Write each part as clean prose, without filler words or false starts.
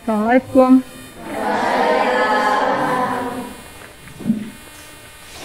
Assalamualaikum.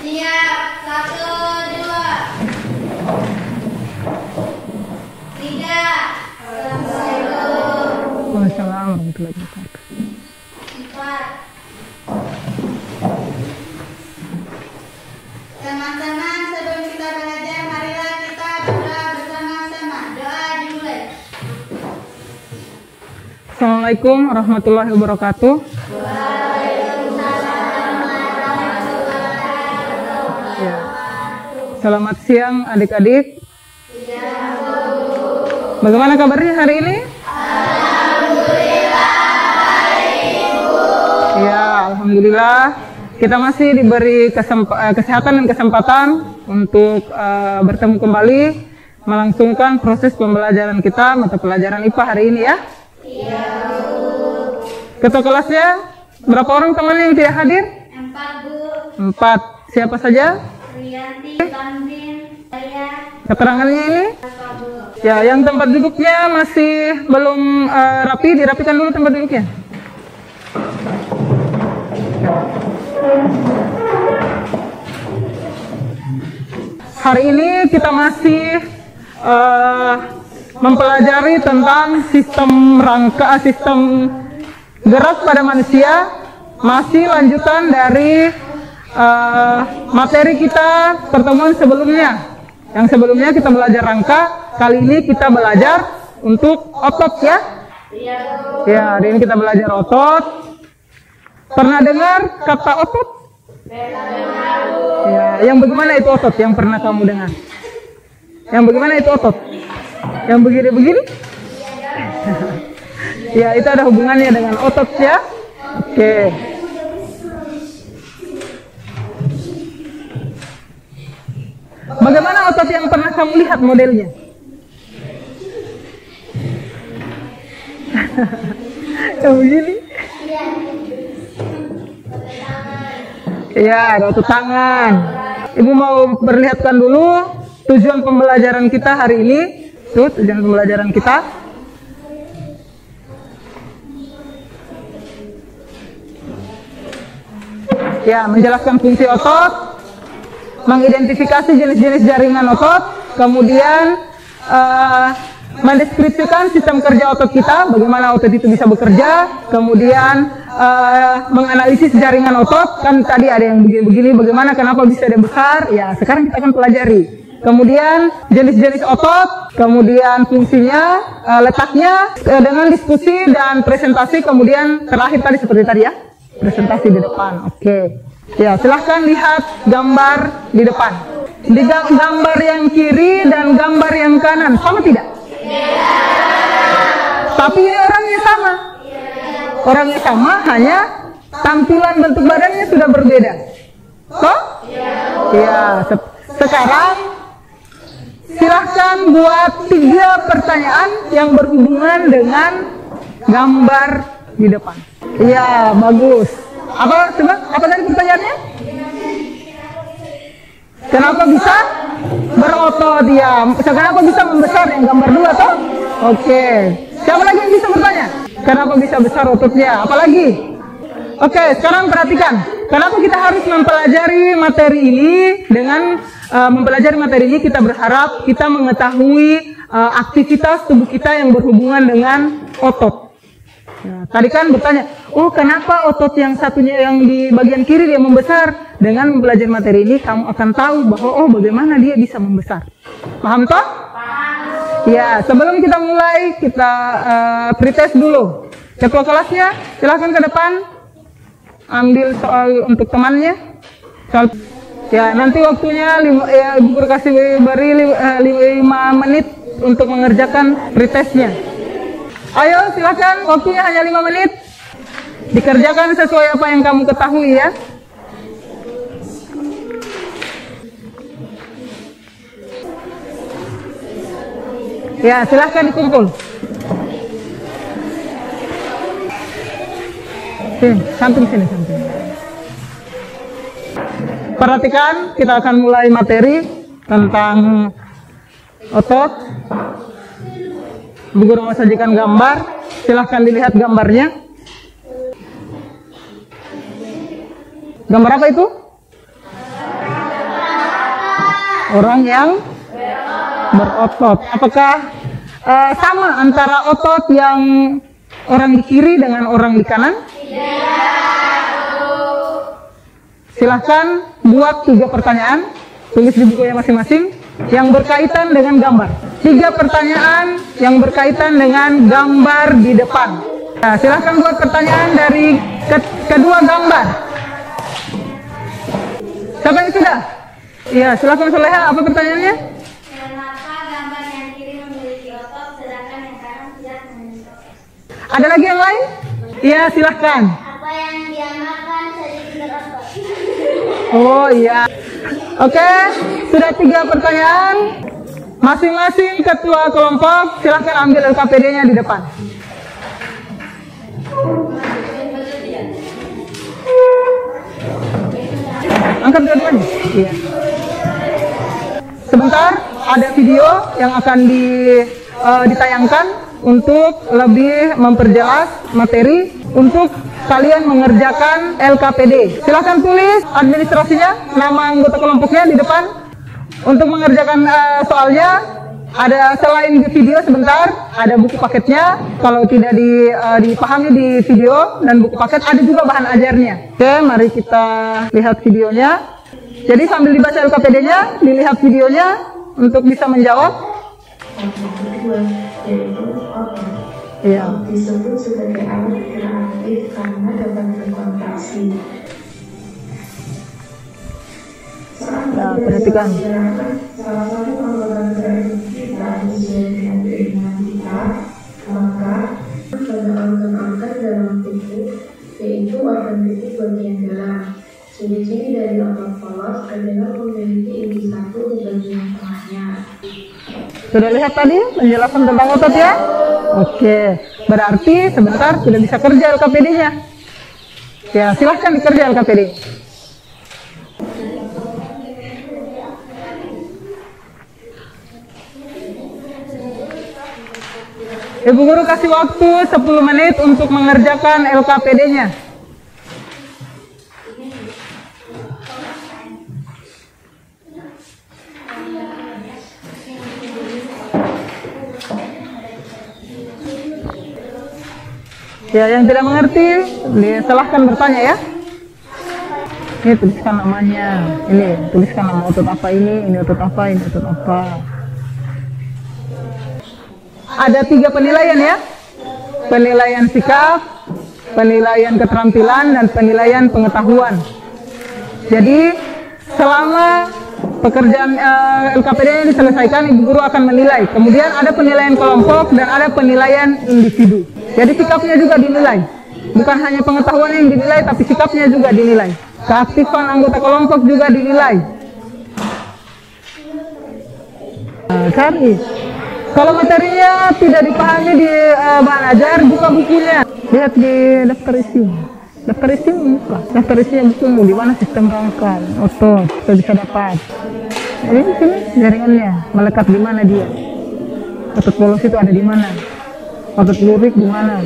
Siap, 1, 2, 3. Assalamualaikum. Waalaikumsalam warahmatullahi wabarakatuh. 4. Teman-teman, sebelum kita belajar, marilah kita berdoa bersama-sama. Doa dimulai. Assalamualaikum warahmatullahi wabarakatuh. Ya. Selamat siang adik-adik. Bagaimana kabarnya hari ini? Alhamdulillah baik, Bu. Ya, alhamdulillah. Kita masih diberi kesehatan dan kesempatan untuk bertemu kembali melangsungkan proses pembelajaran kita mata pelajaran IPA hari ini ya. Iya, Bu. Ketua kelasnya berapa orang teman yang tidak hadir? 4, Bu. 4. Siapa saja? Rianti, Tamzin, saya. Keterangannya ini? Bapak, Bu. Ya, yang tempat duduknya masih belum rapi, dirapikan dulu tempat duduknya. Hari ini kita masih mempelajari tentang sistem gerak pada manusia, masih lanjutan dari materi kita pertemuan sebelumnya. Yang sebelumnya kita belajar rangka, kali ini kita belajar untuk otot ya. Ya, hari ini kita belajar otot. Pernah dengar kata otot? Ya, yang bagaimana itu otot yang pernah kamu dengar? Yang bagaimana itu otot? Yang begini-begini? Ya, itu ada hubungannya dengan otot ya. Oke. Bagaimana otot yang pernah kamu lihat modelnya? Yang begini? Ya, ada otot tangan. Ibu mau perlihatkan dulu tujuan pembelajaran kita hari ini. Tuh, tujuan pembelajaran kita. Ya, menjelaskan fungsi otot, mengidentifikasi jenis-jenis jaringan otot, kemudian mendeskripsikan sistem kerja otot kita, bagaimana otot itu bisa bekerja, kemudian menganalisis jaringan otot, kan tadi ada yang begini-begini, bagaimana, kenapa bisa ada besar, ya sekarang kita akan pelajari. Kemudian jenis-jenis otot, kemudian fungsinya, letaknya, dengan diskusi dan presentasi, kemudian terakhir tadi seperti tadi ya, presentasi di depan, oke. Ya, silahkan lihat gambar di depan. Di gambar yang kiri dan gambar yang kanan, sama tidak? Tapi ini orangnya sama. Orangnya sama, hanya tampilan bentuk badannya sudah berbeda. Toh? Ya, sekarang silahkan buat 3 pertanyaan yang berhubungan dengan gambar di depan. Iya, bagus. Apa tadi pertanyaannya? Kenapa bisa berotot ya? Kenapa bisa membesar yang gambar 2 toh? Oke. Siapa lagi yang bisa bertanya? Kenapa bisa besar ototnya? Apalagi? Oke, sekarang perhatikan. Kenapa kita harus mempelajari materi ini? Dengan mempelajari materi ini kita berharap kita mengetahui aktivitas tubuh kita yang berhubungan dengan otot. Nah, tadi kan bertanya, oh kenapa otot yang satunya yang di bagian kiri dia membesar? Dengan mempelajari materi ini kamu akan tahu bahwa oh bagaimana dia bisa membesar. Paham toh? Paham. Ya, sebelum kita mulai kita pretest dulu. Ketua kelasnya silahkan ke depan ambil soal untuk temannya. Soal, ya nanti waktunya Ibu kasih beri 5 menit untuk mengerjakan pretestnya. Ayo silakan, waktunya hanya 5 menit. Dikerjakan sesuai apa yang kamu ketahui ya. Ya, silahkan dikumpul. Sini, samping sini, samping. Perhatikan, kita akan mulai materi tentang otot. Bu Guru mau sajikan gambar, silahkan dilihat gambarnya. Gambar apa itu? Orang yang berotot. Apakah sama antara otot yang orang di kiri dengan orang di kanan? Silahkan buat 3 pertanyaan, tulis di bukunya masing-masing yang berkaitan dengan gambar. 3 pertanyaan yang berkaitan dengan gambar di depan. Nah, silahkan buat pertanyaan dari kedua gambar. Siapa yang sudah? Iya, silahkan Soleha, apa pertanyaannya? Kenapa gambar yang kiri memiliki otot sedangkan yang kanan tidak memiliki otot? Ada lagi yang lain? Iya, silahkan. Apa yang dia makan sedikit berotot? Oh iya. Oke, sudah 3 pertanyaan. Masing-masing ketua kelompok silahkan ambil LKPD-nya di depan. Angkat dua-duanya. Iya. Sebentar, ada video yang akan ditayangkan untuk lebih memperjelas materi untuk kalian mengerjakan LKPD. Silahkan tulis administrasinya, nama anggota kelompoknya di depan. Untuk mengerjakan soalnya, ada selain di video sebentar, ada buku paketnya. Kalau tidak dipahami di video dan buku paket, ada juga bahan ajarnya. Oke, mari kita lihat videonya. Jadi sambil dibaca LKPD-nya, dilihat videonya untuk bisa menjawab. Iya. Disebut sebagai alat interaktif karena dapat berkontraksi. Nah, perhatikan. Salah satu pengembangan kreatif kita sesuai dengan keinginan kita, maka pada organ-organ dalam tubuh, yaitu organ titik bagian dalam. Ciri-ciri dari otot polos adalah memiliki inti satu di bagian tengahnya. Sudah lihat tadi penjelasan tentang otot ya? Oke, berarti sebentar sudah bisa kerja LKPD-nya. Ya, silahkan dikerja LKPD. Ibu guru kasih waktu 10 menit untuk mengerjakan LKPD-nya. Ya, yang tidak mengerti, silahkan bertanya ya. Ini tuliskan namanya, ini tuliskan nama otot apa ini otot apa, ini otot apa. Ada 3 penilaian ya, penilaian sikap, penilaian keterampilan, dan penilaian pengetahuan. Jadi selama pekerjaan LKPD ini diselesaikan, ibu guru akan menilai. Kemudian ada penilaian kelompok dan ada penilaian individu. Jadi sikapnya juga dinilai. Bukan hanya pengetahuan yang dinilai, tapi sikapnya juga dinilai. Keaktifan anggota kelompok juga dinilai. Nah, cari. Kalau materinya tidak dipahami di bahan ajar, buka bukunya. Lihat di daftar isi. Daftar isi buka. Daftar isinya bukumu, di mana sistem rangkaian, otot, kita bisa dapat. Ini di sini jaringannya, melekat di mana dia. Otot polos itu ada di mana? Otot lurik di mana?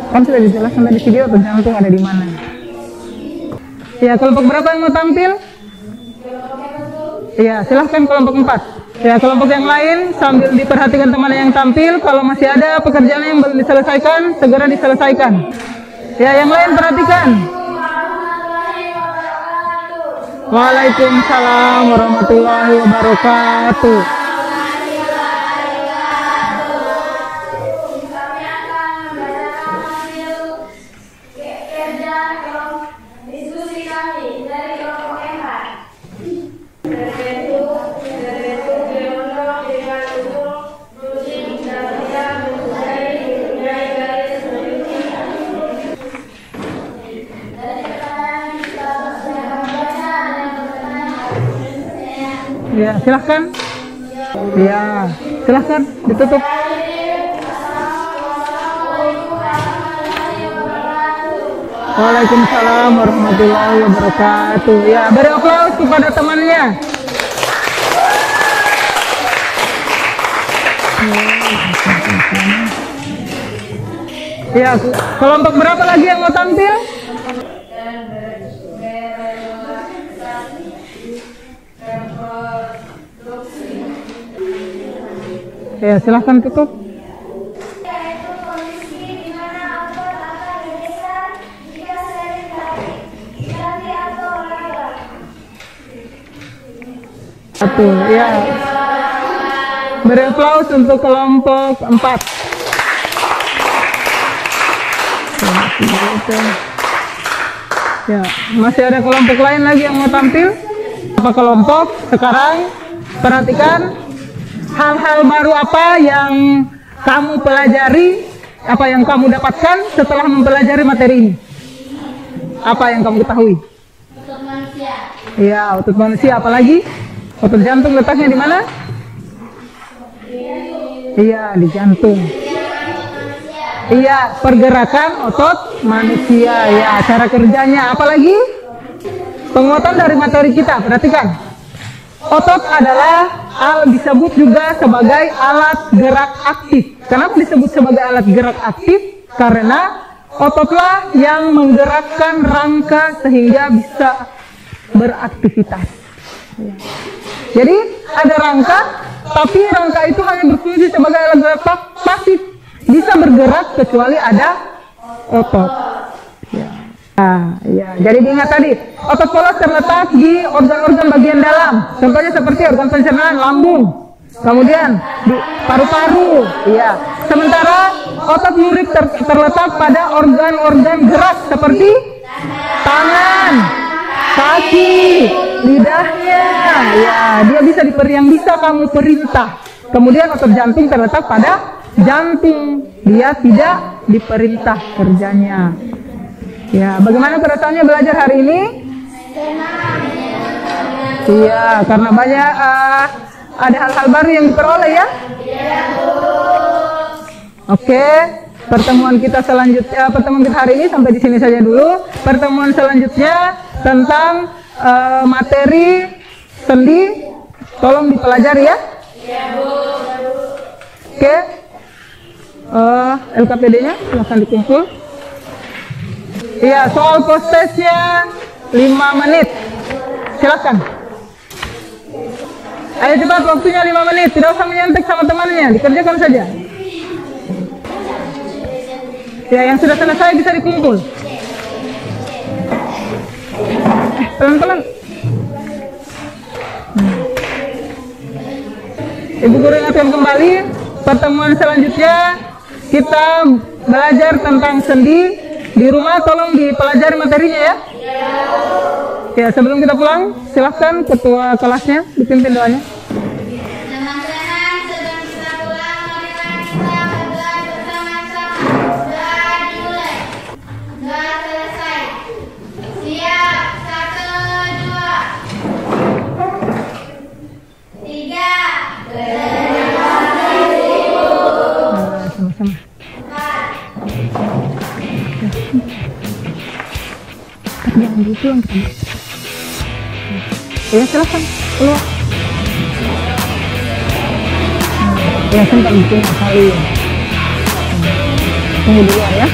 Kan sudah dijelaskan tadi video, otot jantung ada di mana. Ya, kelompok berapa yang mau tampil? Iya, silahkan kelompok 4. Ya, kelompok yang lain sambil diperhatikan teman yang tampil. Kalau masih ada pekerjaan yang belum diselesaikan, segera diselesaikan. Ya, yang lain perhatikan. Waalaikumsalam warahmatullahi wabarakatuh. Ya, silahkan. Ya, silahkan ditutup. Waalaikumsalam warahmatullahi wabarakatuh. Ya, beri aplaus kepada temannya. Ya, kelompok berapa lagi yang mau tampil? Ya, silahkan tutup. Yaitu kondisi di mana otot akan bergeser jika sering lari atau olahraga. Satu, ya. Beri aplaus untuk kelompok 4. Ya, masih ada kelompok lain lagi yang mau tampil? Apa kelompok? Sekarang perhatikan hal-hal baru apa yang kamu pelajari, apa yang kamu dapatkan setelah mempelajari materi ini. Apa yang kamu ketahui? Untuk manusia. Iya, otot manusia, apalagi? Otot jantung letaknya di mana? Iya, di jantung. Iya, pergerakan otot manusia. Ya, cara kerjanya. Apalagi? Penguatan dari materi kita. Perhatikan. Otot adalah disebut juga sebagai alat gerak aktif. Kenapa disebut sebagai alat gerak aktif? Karena ototlah yang menggerakkan rangka sehingga bisa beraktivitas. Jadi ada rangka, tapi rangka itu hanya berfungsi sebagai alat gerak pasif, bisa bergerak kecuali ada otot. Nah, ya. Jadi diingat tadi, otot polos terletak di organ-organ bagian dalam. Contohnya seperti organ pencernaan, lambung, kemudian di paru-paru. Ya. Sementara otot lurik terletak pada organ-organ gerak seperti tangan, kaki, lidahnya. Ya, dia bisa yang bisa kamu perintah. Kemudian otot jantung terletak pada jantung. Dia tidak diperintah kerjanya. Ya, bagaimana perasaannya belajar hari ini? Iya, karena banyak ada hal-hal baru yang diperoleh ya. Oke, pertemuan kita selanjutnya, pertemuan kita hari ini sampai di sini saja dulu. Pertemuan selanjutnya tentang materi sendi, tolong dipelajari ya. Oke, LKPD-nya silahkan dikumpul. Iya, soal post-testnya 5 menit. Silakan. Ayo cepat, waktunya 5 menit. Tidak usah menyantek sama temannya, dikerjakan saja. Ya, yang sudah selesai bisa dikumpul. Pelan-pelan. Ibu guru ingatkan kembali, pertemuan selanjutnya kita belajar tentang sendi. Di rumah tolong dipelajari materinya ya. Ya, sebelum kita pulang, silahkan ketua kelasnya dipimpin doanya. Teman-teman, sebelum kita pulang, marilah kita berdoa bersama-sama. Doa dimulai. Doa selesai. Siap. 1, 2, 3. Sama-sama. Jangan gitu yang kita. Ya, silakan keluar. Ya, sebentar bikin kali. Tunggu di luar ya.